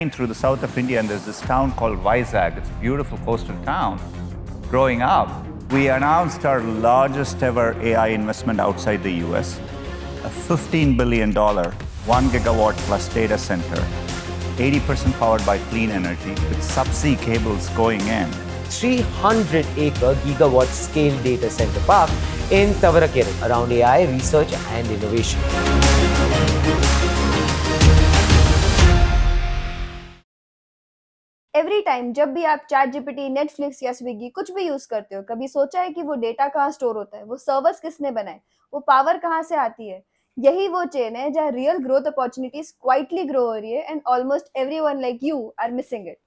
through the south of India, and there's this town called Vizag. It's a beautiful coastal town. Growing up, we announced our largest ever AI investment outside the US, a $15 billion, 1 gigawatt plus data center, 80% powered by clean energy with subsea cables going in. 300-acre gigawatt scale data center park in Tavarakere around AI research and innovation. Every time जब भी आप chat GPT, Netflix या Swiggy कुछ भी use करते हो, कभी सोचा है कि वो डेटा कहाँ स्टोर होता है, वो सर्वर्स किसने बनाए, वो पावर कहाँ से आती है? यही वो चेन है जहाँ real growth opportunities quietly grow हो रही है and almost everyone like you are missing it.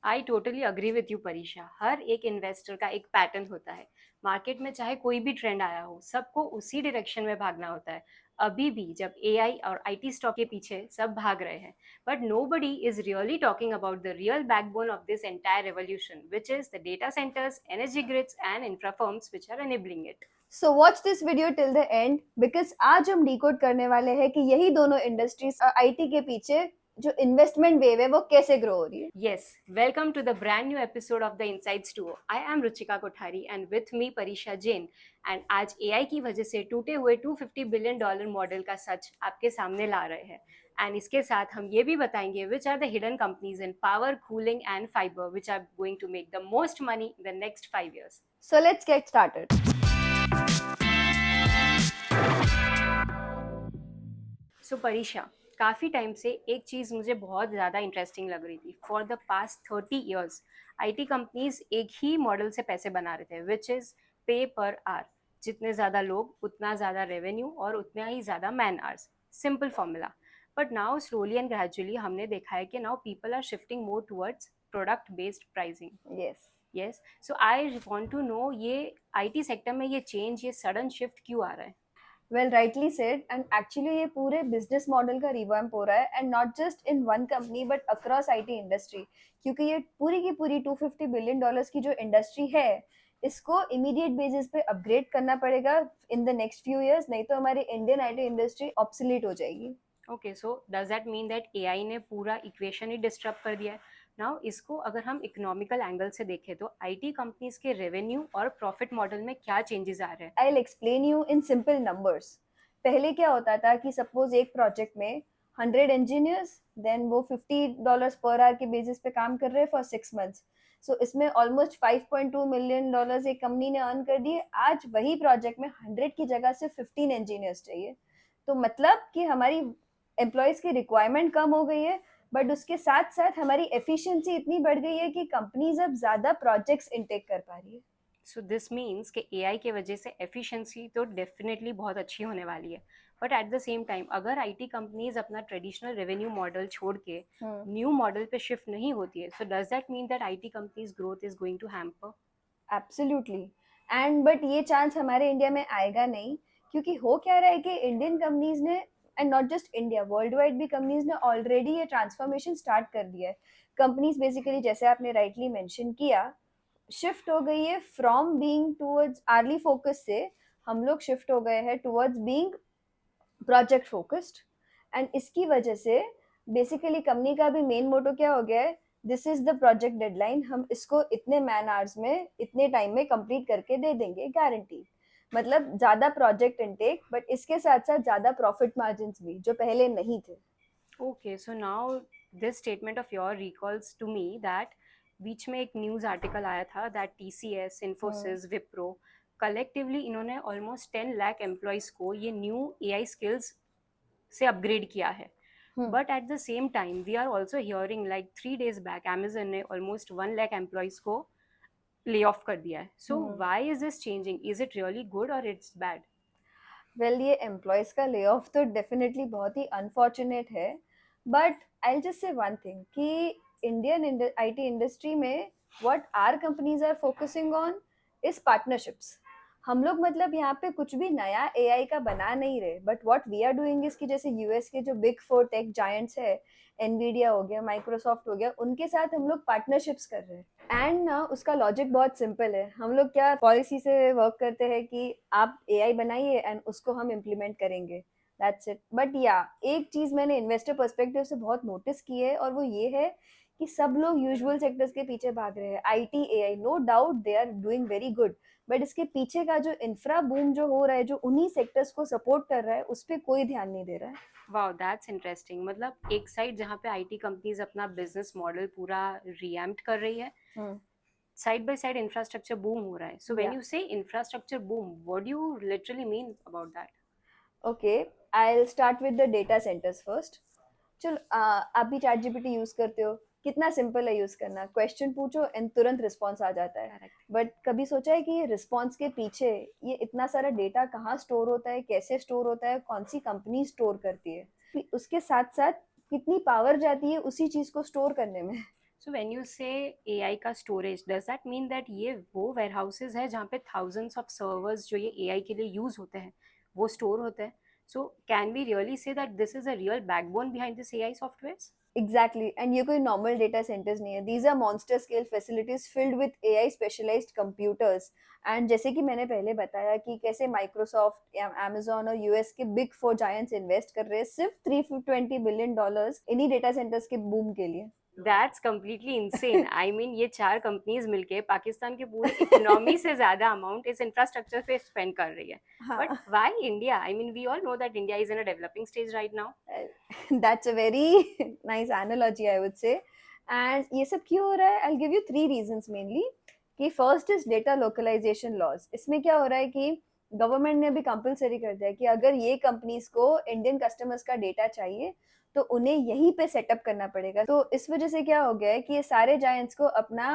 I totally agree with you Pariksha. हर एक इन्वेस्टर का एक पैटर्न होता है। मार्केट में चाहे कोई भी ट्रेंड आया हो, सबको उसी डायरेक्शन में भागना होता है। अभी भी जब एआई और आईटी स्टॉक के पीछे सब भाग रहे हैं, but nobody is really talking about the real backbone of this entire revolution, which is the data centres, energy grids and infra firms which are enabling it. So watch this video till the end because आज हम decode करने वाले हैं कि यही दोनों industries IT के पीछे जो इन्वेस्टमेंट वेव है वो कैसे ग्रो हो रही है. Yes, welcome to the brand new episode of the Insights Duo. I am Ruchika Kothari and with me Parisha Jain. And आज AI की वजह से टूटे हुए $250 बिलियन मॉडल का सच आपके सामने ला रहे हैं. एंड इसके साथ हम ये भी बताएंगे which are the hidden companies in power, cooling and fibre which are going to make the most money in the next 5 years. So let's get started. So परीक्षा, काफ़ी टाइम से एक चीज़ मुझे बहुत ज़्यादा इंटरेस्टिंग लग रही थी. For the past 30 years IT companies एक ही मॉडल से पैसे बना रहे थे, विच इज़ पे पर आवर. जितने ज़्यादा लोग उतना ज़्यादा रेवेन्यू और उतना ही ज़्यादा man hours. Simple formula. But now slowly and gradually हमने देखा है कि now people are shifting more towards product based pricing. Yes. So I want to know, ये आईटी सेक्टर में ये चेंज, ये सडन शिफ्ट क्यों आ रहा है? Well rightly said. And actually ये पूरे बिजनेस मॉडल का रिवैम्प हो रहा है and not just in one company but across IT industry. क्योंकि ये पूरी की पूरी $250 बिलियन की जो इंडस्ट्री है, इसको इमीडिएट बेसिस पे अपग्रेड करना पड़ेगा इन द नेक्स्ट फ्यू इयर्स, नहीं तो हमारी इंडियन आईटी इंडस्ट्री ऑब्सोलीट हो जाएगी. Okay, so does that mean that AI ने पूरा इक्वेशन ही डिस्टर्ब कर दिया है? नाउ इसको अगर हम इकोनॉमिकल एंगल से देखें तो आईटी कंपनीज के रेवेन्यू और प्रॉफिट मॉडल में क्या चेंजेस आ रहे हैं? I will explain you in simple numbers. पहले क्या होता था कि सपोज एक प्रोजेक्ट में 100 इंजीनियर्स, देन वो $50 पर आवर के बेसिस पे काम कर रहे हैं फॉर 6 months. सो इसमें ऑलमोस्ट $5.2 मिलियन एक कंपनी ने अर्न कर दिए. आज वही प्रोजेक्ट में 100 की जगह से 15 इंजीनियर्स चाहिए. तो मतलब कि हमारी एम्प्लॉयज की रिक्वायरमेंट कम हो गई है, बट उसके साथ साथ हमारी एफिशिएंसी इतनी बढ़ गई है कि कंपनीज अब ज्यादा प्रोजेक्ट्स इनटेक कर पा रही है. सो दिस मीन्स कि एआई के वजह से एफिशिएंसी तो डेफिनेटली बहुत अच्छी होने वाली है. But at the same time अगर आईटी कंपनीज अपना ट्रेडिशनल रेवेन्यू मॉडल छोड़ के न्यू मॉडल पे शिफ्ट नहीं होती है, so does that mean that IT companies growth is going to hamper? Absolutely. And but ये चांस हमारे इंडिया में आएगा नहीं. क्योंकि हो क्या रहा है कि इंडियन कंपनीज ने, and not just India, worldwide भी कंपनीज ने ऑलरेडी ये ट्रांसफॉर्मेशन स्टार्ट कर दिया है. कंपनीज बेसिकली जैसे आपने राइटली मेंशन किया, शिफ्ट हो गई है from being towards early focus से हम लोग शिफ्ट हो गए हैं towards being project focused. And इसकी वजह से बेसिकली कंपनी का भी मेन मोटो क्या हो गया है, this is the project deadline, हम इसको इतने मैन आवर्स में इतने टाइम में कंप्लीट करके दे देंगे, गारंटी. मतलब ज्यादा प्रोजेक्ट इनटेक, बट इसके साथ साथ ज्यादा प्रॉफिट मार्जिन भी जो पहले नहीं थे. Okay, so now this statement of your recalls to me that बीच में एक न्यूज़ आर्टिकल आया था दैट टीसीएस, इन्फोसिस, विप्रो कलेक्टिवली इन्होंने ऑलमोस्ट 10 लाख एम्प्लॉयज को ये न्यू एआई स्किल्स से अपग्रेड किया है. But at the same time we are also hearing like 3 days back Amazon ने ऑलमोस्ट 1 लाख एम्प्लॉयज को ले ऑफ कर दिया है. So why is this changing? Is it really good और इट्स बैड? वेल ये एम्प्लॉयज का ले ऑफ तो definitely बहुत ही अनफॉर्चुनेट है. But I will just say one thing कि इंडियन आईटी इंडस्ट्री में what our companies are focusing on is partnerships. हम लोग मतलब यहाँ पे कुछ भी नया एआई का बना नहीं रहे, but what we are doing is कि जैसे यूएस के जो बिग 4 टेक जायंट्स है, एनवीडिया हो गया, माइक्रोसॉफ्ट हो गया, उनके साथ हम लोग पार्टनरशिप्स कर रहे हैं. एंड ना उसका लॉजिक बहुत सिंपल है. हम लोग क्या पॉलिसी से वर्क करते हैं कि आप एआई बनाइए एंड उसको हम इम्प्लीमेंट करेंगे. That's it. बट या एक चीज मैंने इन्वेस्टर पर्सपेक्टिव से बहुत नोटिस की है, और वो ये है कि सब लोग यूजुअल सेक्टर्स के पीछे भाग रहे हैं। IT, AI, no doubt they are doing very good, but इसके पीछे का जो इंफ्रा बूम जो हो रहा है, जो उन्हीं सेक्टर्स को सपोर्ट कर रहा है, उस पर कोई ध्यान नहीं दे रहा है। Wow, that's interesting. मतलब एक साइड जहाँ पे आईटी कंपनीज अपना बिजनेस मॉडल पूरा रीएम्प्ट कर रही है, side by side infrastructure boom हो रहा है। So when Yeah. यू से infrastructure boom, what do you literally mean about that? Okay, I will start with the data centres first. चलो, आप भी चैट जीपीटी यूज करते हो, कितना सिंपल है यूज करना। क्वेश्चन पूछो एंड तुरंत रिस्पॉन्स आ जाता है। करेक्ट। बट कभी सोचा है कि ये रिस्पॉन्स के पीछे ये इतना सारा डेटा कहाँ स्टोर होता है, कैसे स्टोर होता है, कौन सी कंपनी स्टोर करती है, फिर उसके साथ साथ कितनी पावर जाती है उसी चीज को स्टोर करने में। सो व्हेन यू से एआई का storage, does that mean that ये वो वेयरहाउसेस है जहाँ पे थाउजेंड्स ऑफ सर्वर्स जो ये एआई के लिए यूज होते हैं वो स्टोर होते हैं? So can we really say that this is a real backbone behind this AI softwares? Exactly, and ये कोई नॉर्मल डेटा सेंटर्स नहीं है। These are monster scale facilities filled with AI specialised computers. And जैसे कि मैंने पहले बताया कि कैसे माइक्रोसॉफ्ट या अमेजोन और यूएस के बिग फोर जायंट्स इन्वेस्ट कर रहे हैं सिर्फ $320 बिलियन इन्हीं डेटा सेंटर्स के बूम के लिए। That's completely insane. I mean ये चार कंपनीज मिलके पाकिस्तान के पूरे इकोनॉमी से ज्यादा अमाउंट इस इंफ्रास्ट्रक्चर पे स्पेंड कर रही है। बट हाँ, why India? I mean we all know that India is in a developing stage right now. That's a very nice analogy I would say. And ये सब क्यों हो रहा है? I give you 3 reasons mainly. कि first is data localisation laws. इसमें क्या हो रहा है कि गवर्नमेंट ने अभी कंपलसरी कर दिया है कि अगर ये कंपनीज को इंडियन कस्टमर्स का डेटा चाहिए तो उन्हें यहीं पे सेटअप करना पड़ेगा। तो इस वजह से क्या हो गया है कि ये सारे जायंट्स को अपना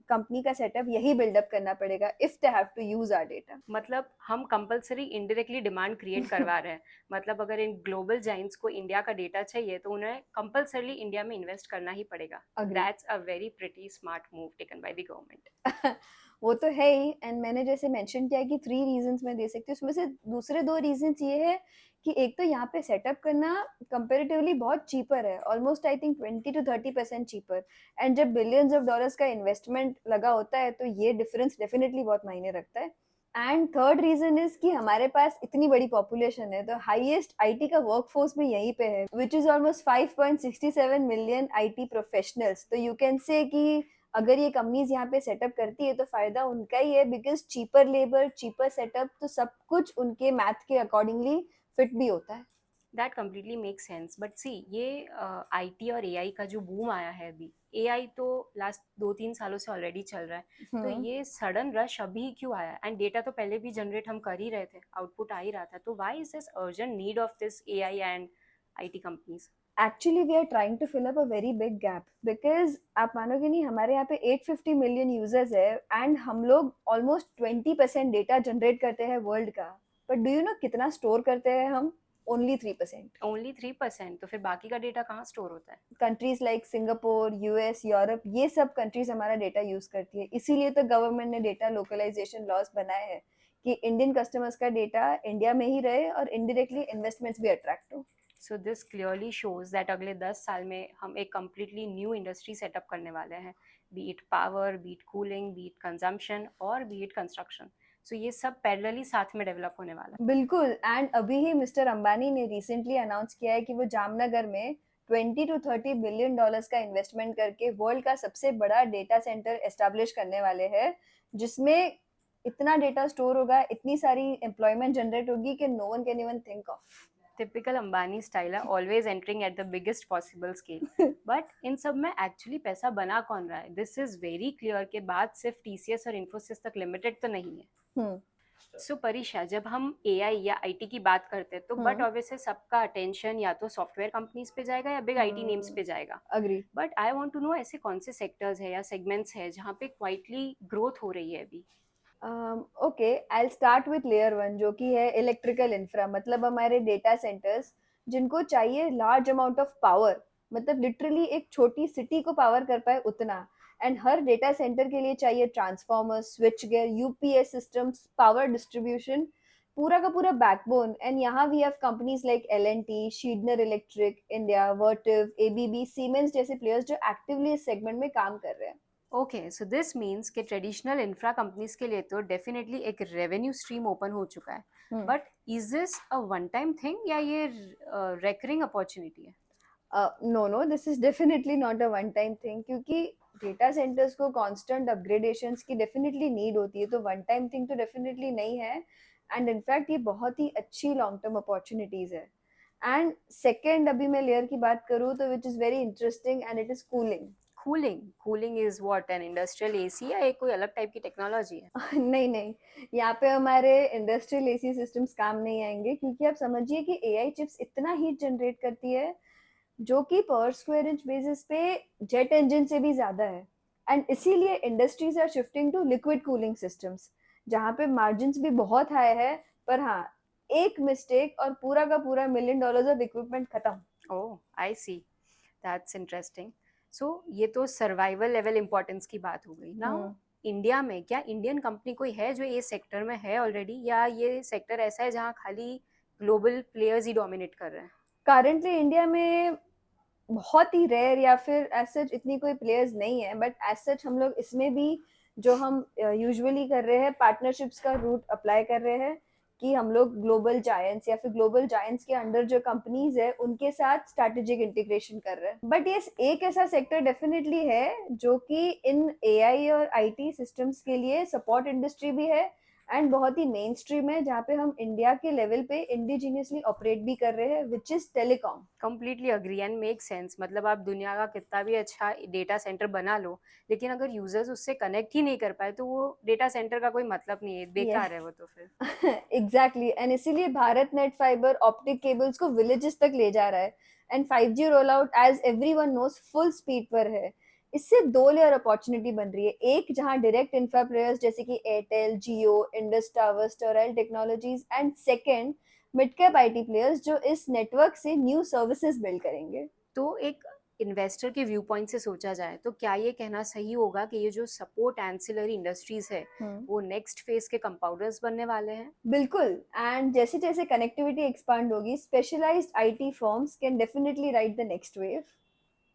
कंपनी का सेटअप यही बिल्डअप करना पड़ेगा if they have to use our data. मतलब हम कंपलसरी इनडायरेक्टली डिमांड क्रिएट करवा रहे हैं। मतलब अगर इन ग्लोबल जाइंट्स को इंडिया का डेटा चाहिए तो उन्हें कंपलसरी इंडिया में इन्वेस्ट करना ही पड़ेगा। Agree. That's a very pretty smart move taken by the government. वो तो है ही। एंड मैंने जैसे मेंशन किया कि 3 रीजंस मैं दे सकती हूँ, उसमें से दूसरे 2 रीजंस ये है कि एक तो यहाँ पे सेटअप करना कंपेरेटिवली बहुत चीपर है, almost I think 20 to 30% cheaper. And जब बिलियंस ऑफ डॉलर्स का इन्वेस्टमेंट लगा होता है तो ये डिफरेंस डेफिनेटली बहुत मायने रखता है। एंड थर्ड रीजन इज कि हमारे पास इतनी बड़ी पॉपुलेशन है, तो हाईएस्ट आईटी का वर्कफोर्स भी यहीं पे है, which is almost 5.67 million IT professionals. तो यू कैन से कि अगर ये कंपनीज यहाँ पे सेटअप करती है तो फायदा उनका ही है, because cheaper labour, cheaper setup, तो सब कुछ उनके मैथ के अकॉर्डिंगली फिट भी होता है। That completely make sense. But see ये आईटी और एआई का जो बूम आया है अभी, एआई तो लास्ट 2-3 सालों से ऑलरेडी चल रहा है, तो ये सडन रश अभी क्यों आया? एंड डेटा तो पहले भी जनरेट हम कर ही रहे थे, आउटपुट आ ही रहा था, तो why is this urgent need of this AI and IT companies? Actually we are trying to fill up a very big gap, because आप मानोगे नहीं, हमारे यहाँ पे 850 मिलियन यूजर्स है एंड हम लोग ऑलमोस्ट 20% डेटा जनरेट करते हैं वर्ल्ड का। बट डू यू नो कितना स्टोर करते हैं हम? ओनली 3%। ओनली 3%? तो फिर बाकी का डेटा कहाँ स्टोर होता है? Countries like Singapore, US, Europe, ये सब कंट्रीज हमारा डेटा यूज करती है। इसीलिए तो गवर्नमेंट ने डेटा लोकलाइजेशन लॉज बनाए हैं कि इंडियन कस्टमर्स का डेटा इंडिया में ही रहे और इनडायरेक्टली इन्वेस्टमेंट्स भी अट्रैक्ट हो। So this clearly shows that अगले 10 साल में हम एक कम्प्लीटली न्यू इंडस्ट्री सेटअप करने वाले हैं, B it power, B it cooling, B it consumption और बी इट कंस्ट्रक्शन। सो ये सब पैरेलली साथ में डेवलप होने वाला है। बिल्कुल। एंड अभी ही मिस्टर अंबानी ने रिसेंटली अनाउंस किया है कि वो जामनगर में 20 to 30 बिलियन डॉलर्स का इन्वेस्टमेंट करके वर्ल्ड का सबसे बड़ा डेटा सेंटर एस्टेब्लिश करने वाले हैं, जिसमें इतना डेटा स्टोर होगा, इतनी सारी एम्प्लॉयमेंट जनरेट होगी कि no one can even think of. Typical Ambani style है, always entering at the biggest possible scale. But इन सब में एक्चुअली पैसा बना कौन रहा है? दिस इज वेरी क्लियर के बात सिर्फ टीसीएस और इन्फोसिस तक लिमिटेड तो नहीं है। सो परीक्षा, जब हम एआई या आईटी की बात करते हैं तो बट ऑब्वियसली सबका अटेंशन या तो सॉफ्टवेयर कंपनीज पे जाएगा या बिग आईटी नेम्स पे जाएगा। Agree. But I want to know ऐसे कौन से सेक्टर्स है या सेगमेंट्स है जहाँ पे क्वाइटली ग्रोथ हो रही है अभी? Okay, I start with layer 1 जो कि है इलेक्ट्रिकल इंफ्रा। मतलब हमारे डेटा सेंटर्स जिनको चाहिए लार्ज अमाउंट ऑफ पावर, मतलब लिटरली एक छोटी सिटी को पावर कर पाए उतना। एंड हर डेटा सेंटर के लिए चाहिए transformers, switch gear, UPS systems, power distribution, पूरा का पूरा बैकबोन। एंड यहाँ we have companies like L and T, Schneider Electric India, Vertiv, ABB, Siemens जैसे प्लेयर्स जो एक्टिवली इस सेगमेंट में काम कर रहे हैं। ओके, सो दिस मीन्स कि ट्रेडिशनल इंफ्रा कंपनीज के लिए तो डेफिनेटली एक रेवेन्यू स्ट्रीम ओपन हो चुका है, but is this a one time thing या ये रेकरिंग अपॉर्चुनिटी है? No, this is definitely not a one time thing, क्योंकि डेटा सेंटर्स को कांस्टेंट अपग्रेडेशंस की डेफिनेटली नीड होती है, तो वन टाइम थिंग तो डेफिनेटली नहीं है। एंड इनफैक्ट ये बहुत ही अच्छी लॉन्ग टर्म अपॉर्चुनिटीज है। एंड सेकेंड, अभी मैं लेयर की बात करूँ तो which is very interesting and it is cooling. Cooling is what, an industrial AC या एक कोई अलग टाइप की टेक्नोलॉजी है? नहीं नहीं, यहाँ पे हमारे इंडस्ट्रियल एसी सिस्टम्स काम नहीं आएंगे, क्योंकि आप समझिए कि एआई चिप्स इतना हीट जनरेट करती है जो कि पर स्क्वायर इंच बेसिस पे जेट इंजन से भी ज्यादा है। एंड इसीलिए industries are shifting to liquid cooling systems, जहाँ पे मार्जिन्स भी बहुत हाई है, पर हाँ, एक मिस्टेक और पूरा का पूरा $1 million ऑफ इक्विपमेंट खत्म। ओह, आई सी, दैट्स इंटरेस्टिंग। सो ये तो सर्वाइवल लेवल इंपॉर्टेंस की बात हो गई। नाउ इंडिया में क्या इंडियन कंपनी कोई है जो ये सेक्टर में है ऑलरेडी, या ये सेक्टर ऐसा है जहाँ खाली ग्लोबल प्लेयर्स ही डोमिनेट कर रहे हैं? करंटली इंडिया में बहुत ही रेयर या फिर एज सच इतनी कोई प्लेयर्स नहीं है, बट एज सच हम लोग इसमें भी जो हम यूजुअली कर रहे हैं, पार्टनरशिप्स का रूट अप्लाई कर रहे हैं, कि हम लोग ग्लोबल जायंट्स या फिर ग्लोबल जायंट्स के अंडर जो कंपनीज है उनके साथ स्ट्रैटेजिक इंटीग्रेशन कर रहे हैं। बट ये एक ऐसा सेक्टर डेफिनेटली है जो कि इन एआई और आईटी सिस्टम्स के लिए सपोर्ट इंडस्ट्री भी है, एंड बहुत ही मेन स्ट्रीम है, जहाँ पे हम इंडिया के लेवल पे इंडिजीनियसली ऑपरेट भी कर रहे हैं, which is telecom. Completely agree and make sense. मतलब आप दुनिया का कितना भी अच्छा डेटा सेंटर बना लो, लेकिन अगर यूजर्स उससे कनेक्ट ही नहीं कर पाए तो वो डेटा सेंटर का कोई मतलब नहीं है, बेकार है वो तो फिर। एग्जैक्टली, एंड इसीलिए BharatNet fibre optic cables को विलेजेस तक ले जा रहा है, and 5G roll out as everyone knows full speed पर है। इससे दो लेयर अपॉर्चुनिटी बन रही है, एक जहां डायरेक्ट इंफ्रा प्लेयर्स जैसे कि Airtel, Jio, Indus tower, Sterlite technologies, and second mid cap IT players जो इस नेटवर्क से न्यू सर्विसेज बिल्ड करेंगे। तो एक इन्वेस्टर के व्यू पॉइंट से सोचा जाए तो क्या ये कहना सही होगा कि ये जो सपोर्ट एंसिलरी इंडस्ट्रीज है वो नेक्स्ट फेज के कंपाउंडर्स बनने वाले हैं? बिल्कुल, एंड जैसे जैसे कनेक्टिविटी एक्सपांड होगी, specialised IT firms can definitely ride the next wave.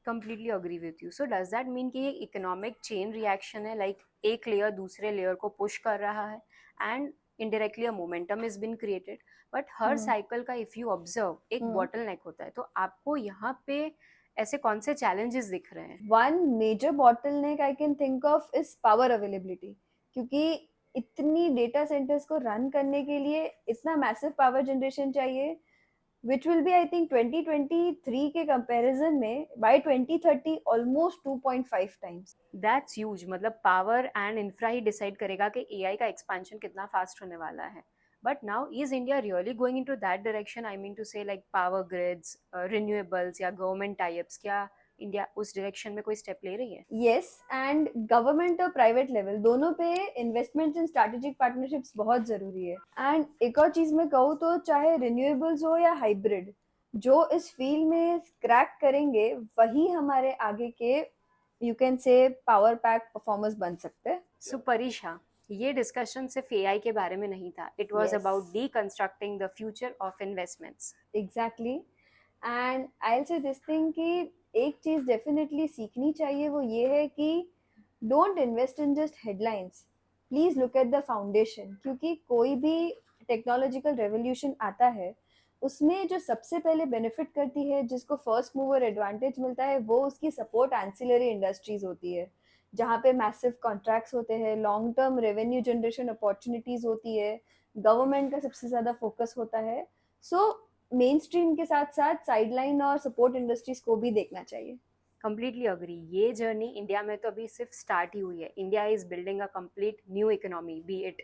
Completely agree with you. So does that mean कि ये इकोनॉमिक चेन रिएक्शन है, लाइक एक लेयर दूसरे लेयर को पुश कर रहा है and indirectly a momentum is been created? But हर साइकिल का इफ यू ऑब्जर्व एक बॉटलनेक होता है, तो आपको यहाँ पे ऐसे कौन से चैलेंजेस दिख रहे हैं? One major bottleneck I can think of is power availability, क्योंकि इतनी डेटा सेंटर्स को रन करने के लिए इतना मैसिव पावर जनरेशन चाहिए, which will be I think 2023 के कंपैरिजन में by 2030 almost 2.5 times। That's huge. मतलब पावर एंड इंफ्रा ही डिसाइड करेगा कि एआई का एक्सपेंशन कितना फास्ट होने वाला है। But now is India really going into that direction? I mean to say like power grids, renewables या गवर्नमेंट टाइप्स, क्या इंडिया उस डायरेक्शन में कोई स्टेप ले रही है? यस, एंड गवर्नमेंट और प्राइवेट लेवल दोनों पे इन्वेस्टमेंट्स इन स्ट्रैटेजिक पार्टनरशिप्स बहुत जरूरी है। एंड एक और चीज मैं कहूँ तो चाहे रिन्यूएबल्स हो या हाइब्रिड, जो इस फील्ड में क्रैक करेंगे वही हमारे आगे के you can say power pack performers बन सकते हैं। सो परीक्षा, ये डिस्कशन सिर्फ एआई के बारे में नहीं था, it was Yes. About deconstructing the future of investments. Exactly, and I से दिस थिंग कि एक चीज डेफिनेटली सीखनी चाहिए, वो ये है कि don't invest in just headlines, please look at the foundation, क्योंकि कोई भी टेक्नोलॉजिकल रेवोल्यूशन आता है उसमें जो सबसे पहले बेनिफिट करती है, जिसको फर्स्ट मूवर एडवांटेज मिलता है, वो उसकी सपोर्ट एंसिलरी इंडस्ट्रीज होती है, जहाँ पे मैसिव कॉन्ट्रैक्ट्स होते हैं, long term revenue generation opportunities होती है, गवर्नमेंट का सबसे ज़्यादा फोकस होता है। सो मेन स्ट्रीम के साथ साथ साइडलाइन और सपोर्ट इंडस्ट्रीज को भी देखना चाहिए। Completely agree. ये जर्नी इंडिया में तो अभी सिर्फ स्टार्ट ही हुई है। India is building a complete new economy, B it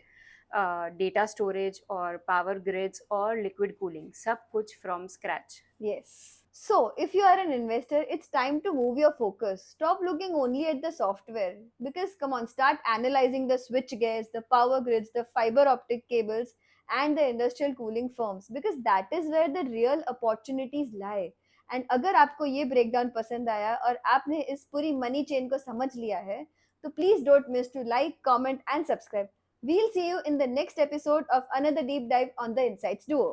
data storage और पावर ग्रिड्स और लिक्विड कूलिंग, सब कुछ from scratch. Yes. So, if you are an investor, it's time to move your focus. Stop looking only at the software, because come on, start analyzing the switch gears, the power grids, the fiber optic cables, and the industrial cooling firms, because that is where the real opportunities lie. And अगर आपको ये breakdown पसंद आया और आपने इस पूरी money chain को समझ लिया है, तो please don't miss to like, comment, and subscribe. We'll see you in the next episode of another deep dive on the Insights Duo.